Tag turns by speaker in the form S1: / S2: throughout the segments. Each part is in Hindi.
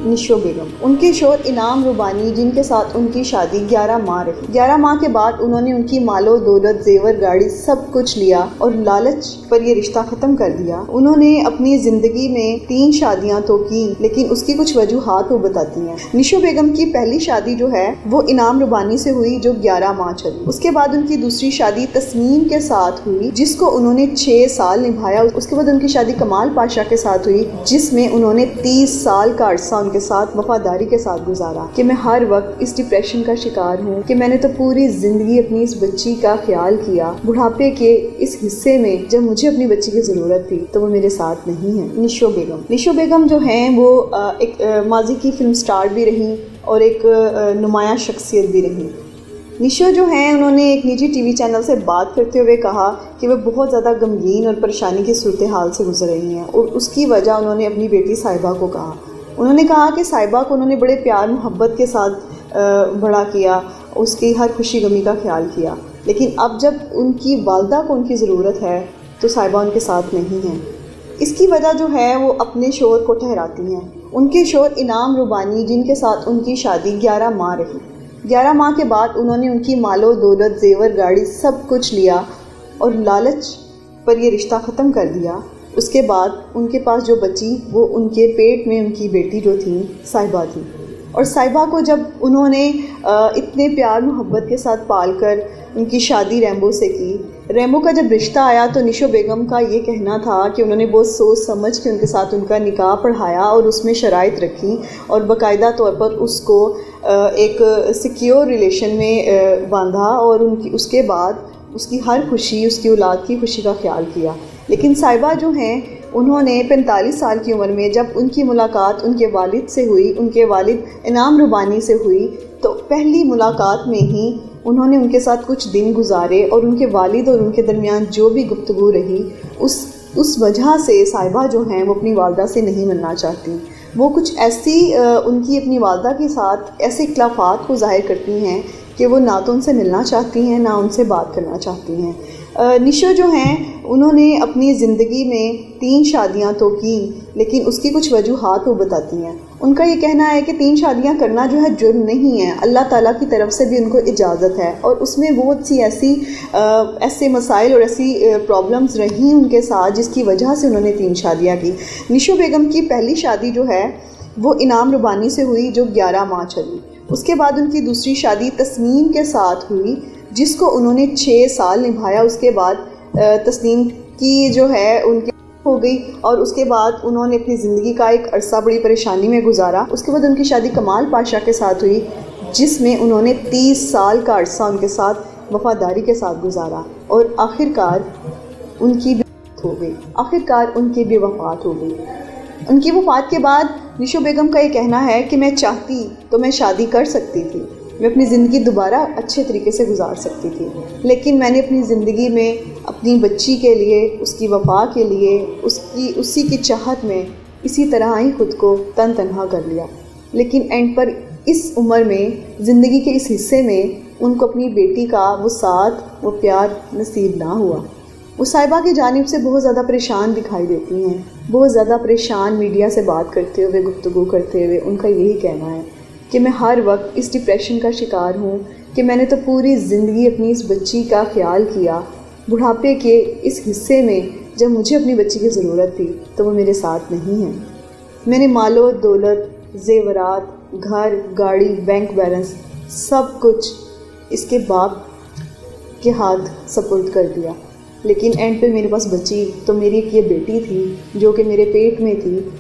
S1: निशो बेगम। उनके शोहर इनाम रुबानी, जिनके साथ उनकी शादी 11 माह रही। 11 माह के बाद उन्होंने उनकी मालो दौलत, जेवर, गाड़ी सब कुछ लिया और लालच पर ये रिश्ता ख़त्म कर दिया। उन्होंने अपनी ज़िंदगी में 3 शादियाँ तो की, लेकिन उसकी कुछ वजूहात वो बताती हैं। निशो बेगम की पहली शादी जो है वो इनाम रुबानी से हुई, जो 11 माह चली। उसके बाद उनकी दूसरी शादी तस्नीम के साथ हुई, जिसको उन्होंने 6 साल निभाया। उसके बाद उनकी शादी कमाल पाशा के साथ हुई, जिसमें उन्होंने 30 साल का अरसा उनके साथ वफादारी के साथ गुजारा। कि मैं हर वक्त इस डिप्रेशन का शिकार हूँ कि मैंने तो पूरी ज़िंदगी अपनी इस बच्ची का ख्याल किया, बुढ़ापे के इस हिस्से में जब मुझे अपनी बच्ची की ज़रूरत थी तो वो मेरे साथ नहीं है। निशो बेगम। निशो बेगम जो हैं वो एक माजी की फिल्म स्टार भी रहीं और एक नुमाया शख्सियत भी रहीं। निशो जो हैं उन्होंने एक निजी टीवी चैनल से बात करते हुए कहा कि वह बहुत ज़्यादा गमगीन और परेशानी की सूरत हाल से गुजर रही हैं, और उसकी वजह उन्होंने अपनी बेटी साहिबा को कहा। उन्होंने कहा कि साहिबा को उन्होंने बड़े प्यार मोहब्बत के साथ बड़ा किया, उसकी हर खुशी गमी का ख्याल किया, लेकिन अब जब उनकी वालदा को उनकी ज़रूरत है तो साहिबा उनके साथ नहीं है। इसकी वजह जो है वो अपने शोहर को ठहराती हैं। उनके शोहर इनाम रुबानी, जिनके साथ उनकी शादी 11 माह रही। 11 माह के बाद उन्होंने उनकी मालो दौलत, जेवर, गाड़ी सब कुछ लिया और लालच पर ये रिश्ता ख़त्म कर दिया। उसके बाद उनके पास जो बची वो उनके पेट में उनकी बेटी जो थी साहिबा थी, और साहिबा को जब उन्होंने इतने प्यार मोहब्बत के साथ पालकर उनकी शादी रैम्बो से की, रैम्बो का जब रिश्ता आया तो निशो बेगम का ये कहना था कि उन्होंने बहुत सोच समझ के उनके साथ उनका निकाह पढ़ाया और उसमें शराइत रखी और बाकायदा तौर पर उसको एक सिक्योर रिलेशन में बांधा और उसके बाद उसकी हर खुशी, उसकी औलाद की खुशी का ख्याल किया। लेकिन साहिबा जो हैं उन्होंने 45 साल की उम्र में जब उनकी मुलाकात उनके वालिद से हुई, उनके वालिद इनाम रुबानी से हुई, तो पहली मुलाकात में ही उन्होंने उनके साथ कुछ दिन गुजारे और उनके वालिद और उनके दरमियान जो भी गुफ्तगू रही उस वजह से साहिबा जो हैं वो अपनी वालदा से नहीं मिलना चाहती। वो कुछ ऐसी उनकी अपनी वालदा के साथ ऐसे इख्लाफात को ज़ाहिर करती हैं कि वो ना तो उनसे मिलना चाहती हैं ना उनसे बात करना चाहती हैं। निशो जो हैं उन्होंने अपनी ज़िंदगी में 3 शादियां तो की, लेकिन उसकी कुछ वजूहात वो बताती हैं। उनका ये कहना है कि 3 शादियां करना जो है जुर्म नहीं है, अल्लाह ताला की तरफ से भी उनको इजाज़त है, और उसमें बहुत सी ऐसे मसाइल और ऐसी प्रॉब्लम्स रही उनके साथ जिसकी वजह से उन्होंने 3 शादियाँ की। निशो बेगम की पहली शादी जो है वो इनाम रुबानी से हुई, जो 11 माह चली। उसके बाद उनकी दूसरी शादी तस्नीम के साथ हुई, जिसको उन्होंने 6 साल निभाया। उसके बाद तस्नीम की जो है उनकी हो गई और उसके बाद उन्होंने अपनी ज़िंदगी का एक अरसा बड़ी परेशानी में गुजारा। उसके बाद उनकी शादी कमाल पाशा के साथ हुई, जिसमें उन्होंने 30 साल का अरसा उनके साथ वफादारी के साथ गुजारा, और आखिरकार उनकी भी वफ़ात हो गई। उनकी वफ़ात के बाद निशो बेगम का ये कहना है कि मैं चाहती तो मैं शादी कर सकती थी, मैं अपनी ज़िंदगी दोबारा अच्छे तरीके से गुजार सकती थी, लेकिन मैंने अपनी ज़िंदगी में अपनी बच्ची के लिए, उसकी वफ़ा के लिए, उसी की चाहत में इसी तरह ही ख़ुद को तन्हा कर लिया। लेकिन एंड पर इस उम्र में, ज़िंदगी के इस हिस्से में उनको अपनी बेटी का वो साथ, वो प्यार नसीब ना हुआ। वो साहिबा की जानिब से बहुत ज़्यादा परेशान दिखाई देती हैं, बहुत ज़्यादा परेशान मीडिया से बात करते हुए, गुफ्तगू करते हुए। उनका यही कहना है कि मैं हर वक्त इस डिप्रेशन का शिकार हूँ कि मैंने तो पूरी ज़िंदगी अपनी इस बच्ची का ख्याल किया, बुढ़ापे के इस हिस्से में जब मुझे अपनी बच्ची की ज़रूरत थी तो वो मेरे साथ नहीं है। मैंने मालो दौलत, जेवरात, घर, गाड़ी, बैंक बैलेंस सब कुछ इसके बाप के हाथ सपुर्द कर दिया, लेकिन एंड पे मेरे पास बची तो मेरी एक ये बेटी थी जो कि मेरे पेट में थी,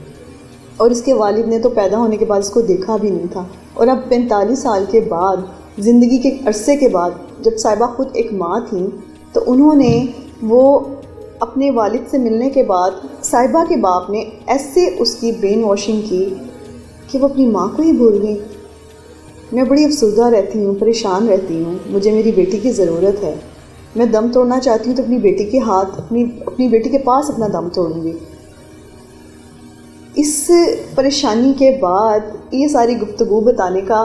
S1: और इसके वालिद ने तो पैदा होने के बाद इसको देखा भी नहीं था। और अब 45 साल के बाद, ज़िंदगी के अरसे के बाद, जब साहिबा ख़ुद एक माँ थी, तो उन्होंने वो अपने वालिद से मिलने के बाद साहिबा के बाप ने ऐसे उसकी ब्रेन वॉशिंग की कि वो अपनी माँ को ही भूल गई। मैं बड़ी अफसुर्दा रहती हूँ, परेशान रहती हूँ, मुझे मेरी बेटी की ज़रूरत है, मैं दम तोड़ना चाहती हूँ तो अपनी बेटी के हाथ, अपनी बेटी के पास अपना दम तोड़ूंगी। इस परेशानी के बाद ये सारी गुफ्तगू बताने का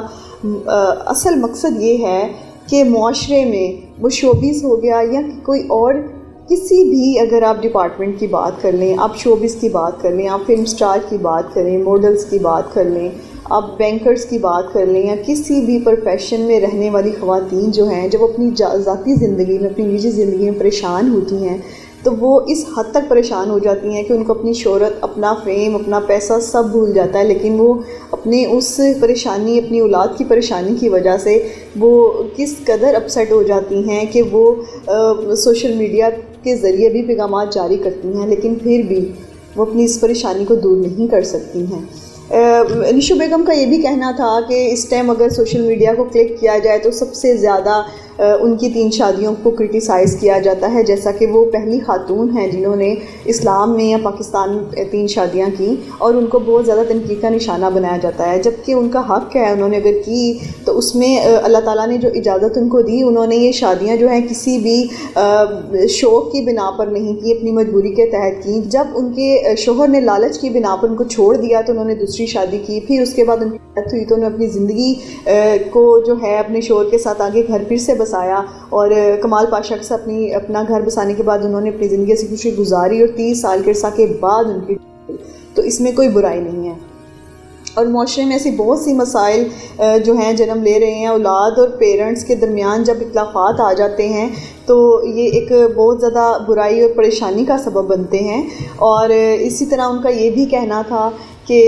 S1: असल मकसद ये है कि मुआशरे में, वो शोबिज़ हो गया या कोई और किसी भी, अगर आप डिपार्टमेंट की बात कर लें, आप शोबिज़ की बात कर लें, आप फिल्म स्टार की बात करें, मॉडल्स की बात कर लें, आप बैंकर्स की बात कर लें या किसी भी प्रोफेशन में रहने वाली ख़वातीन जो हैं, जब अपनी ज़ाती ज़िंदगी में, अपनी निजी ज़िंदगी में परेशान होती हैं तो वो इस हद तक परेशान हो जाती हैं कि उनको अपनी शोहरत, अपना फेम, अपना पैसा सब भूल जाता है, लेकिन वो अपने उस परेशानी, अपनी औलाद की परेशानी की वजह से वो किस कदर अपसेट हो जाती हैं कि वो सोशल मीडिया के ज़रिए भी पैगामात जारी करती हैं, लेकिन फिर भी वो अपनी इस परेशानी को दूर नहीं कर सकती हैं। निशो बेगम का ये भी कहना था कि इस टाइम अगर सोशल मीडिया को क्लिक किया जाए तो सबसे ज़्यादा उनकी 3 शादियों को क्रिटिसाइज़ किया जाता है, जैसा कि वो पहली खातून हैं जिन्होंने इस्लाम में या पाकिस्तान में 3 शादियां की और उनको बहुत ज़्यादा तनकीद का निशाना बनाया जाता है, जबकि उनका हक़ है, उन्होंने अगर की तो उसमें अल्लाह ताला ने जो इजाज़त उनको दी, उन्होंने ये शादियां जो हैं किसी भी शौक़ की बिना पर नहीं की, अपनी मजबूरी के तहत की। जब उनके शोहर ने लालच की बिना पर उनको छोड़ दिया तो उन्होंने दूसरी शादी की, फिर उसके बाद उनकी डेथ हुई तो उन्होंने अपनी ज़िंदगी को जो है अपने शोहर के साथ आगे घर फिर से बसाया और कमाल पाशा के साथ अपना घर बसाने के बाद उन्होंने अपनी ज़िंदगी से खुशी गुजारी और 30 साल के अरसा के बाद उनकी, तो इसमें कोई बुराई नहीं है। और माशरे में ऐसी बहुत सी मसाइल जो हैं जन्म ले रहे हैं, औलाद और पेरेंट्स के दरमियान जब इख्तिलाफ़ात आ जाते हैं तो ये एक बहुत ज़्यादा बुराई और परेशानी का सबब बनते हैं। और इसी तरह उनका ये भी कहना था कि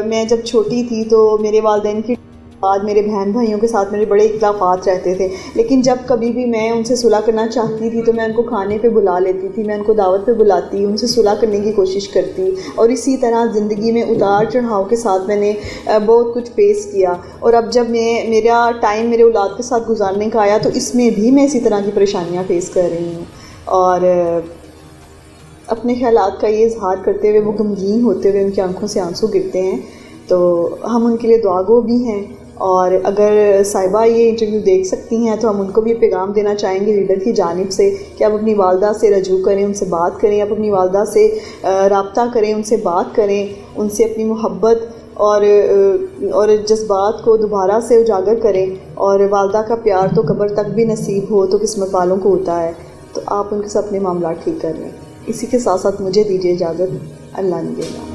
S1: मैं जब छोटी थी तो मेरे वालिदैन की बाद मेरे बहन भाइयों के साथ मेरे बड़े इख्तिलाफ़ात रहते थे, लेकिन जब कभी भी मैं उनसे सुलह करना चाहती थी तो मैं उनको खाने पे बुला लेती थी, मैं उनको दावत पे बुलाती, उनसे सुलह करने की कोशिश करती। और इसी तरह ज़िंदगी में उतार चढ़ाव के साथ मैंने बहुत कुछ फेस किया। और अब जब मेरा टाइम मेरे औलाद के साथ गुजारने का आया तो इसमें भी मैं इसी तरह की परेशानियाँ फ़ेस कर रही हूँ। और अपने ख़यालात का ये इजहार करते हुए, वो गमगीन होते हुए उनकी आंखों से आंसू गिरते हैं, तो हम उनके लिए दुआगो भी हैं। और अगर साहिबा ये इंटरव्यू देख सकती हैं तो हम उनको भी पैगाम देना चाहेंगे लीडर की जानिब से कि आप अपनी वालदा से रजू करें, उनसे बात करें, आप अपनी वालदा से राब्ता करें, उनसे बात करें, उनसे अपनी मोहब्बत और जज्बात को दोबारा से उजागर करें। और वालदा का प्यार तो कब्र तक भी नसीब हो तो किस्मत वालों को होता है, तो आप उनके साथ अपने मामला ठीक कर लें। इसी के साथ साथ मुझे दीजिए इजाज़त। अल्लाह निगहबान।